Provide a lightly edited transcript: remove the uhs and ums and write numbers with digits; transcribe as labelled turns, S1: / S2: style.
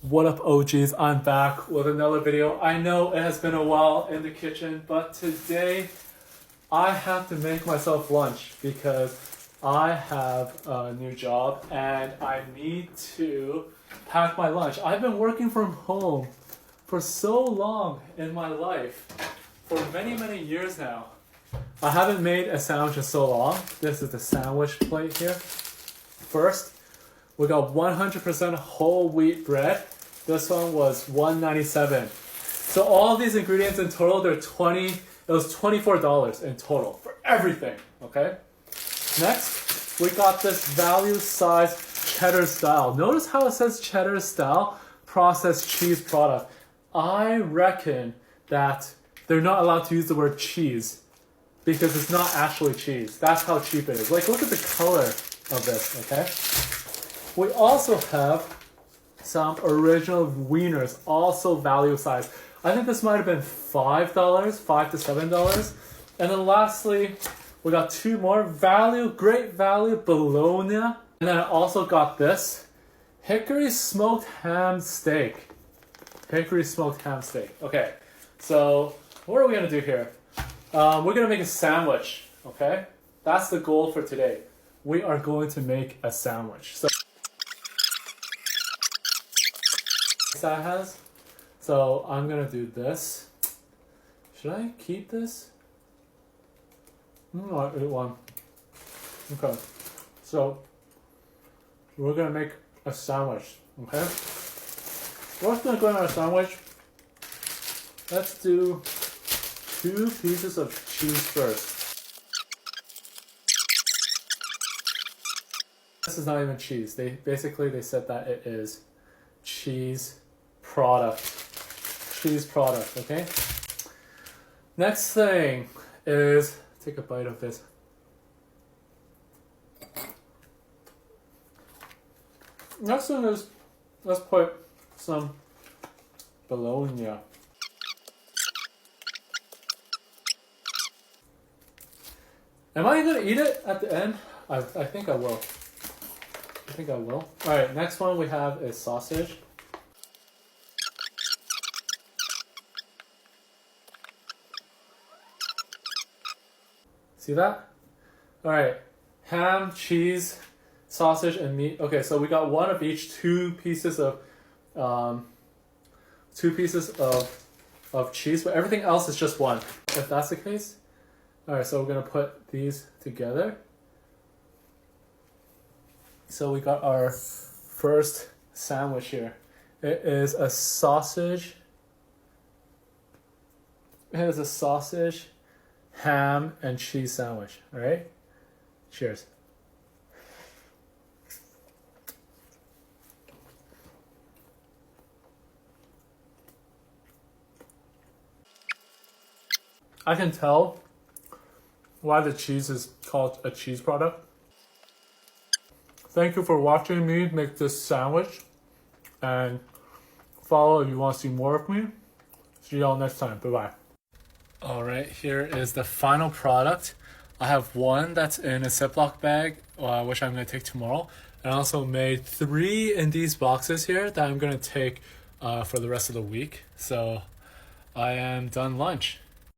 S1: What up, OGs? I'm back with another video. I know it has been a while in the kitchen, but today I have to make myself lunch because I have a new job and I need to pack my lunch. I've been working from home for so long in my life, for many years now. I haven't made a sandwich in so long. This is the sandwich plate here. First, we got 100% whole wheat bread. This one was $1.97. So all these ingredients in total, it was $24 in total for everything, okay? Next, we got this value size cheddar style. Notice how it says cheddar style processed cheese product. I reckon that they're not allowed to use the word cheese because it's not actually cheese. That's how cheap it is. Like, look at the color of this, okay? We also have some original wieners, also value size. I think this might have been $5, $5 to $7. And then lastly, we got two more great value bologna. And then I also got this hickory smoked ham steak. Hickory smoked ham steak. Okay, so what are we gonna do here? We're gonna make a sandwich, okay? That's the goal for today. We are going to make a sandwich. That has. So I'm gonna do this. Should I keep this? No, I ate one. Okay. So we're gonna make a sandwich. Okay. What's gonna go in our sandwich? Let's do 2 pieces of cheese first. This is not even cheese. They said that it is cheese product, okay? Next thing is, take a bite of this. Next thing is, let's put some bologna. Am I gonna eat it at the end? I think I will. Alright, next one we have is sausage. See that? Alright, ham, cheese, sausage, and meat. Okay, so we got one of each, 2 pieces of cheese, but everything else is just one. If that's the case. Alright, so we're gonna put these together. So we got our first sandwich here. It is a sausage. Ham and cheese sandwich. All right. Cheers. I can tell why the cheese is called a cheese product. Thank you for watching me make this sandwich, and follow if you want to see more of me. See y'all next time. Bye-bye. Alright, here is the final product. I have one that's in a Ziploc bag, which I'm going to take tomorrow. And I also made 3 in these boxes here that I'm going to take for the rest of the week. So I am done lunch.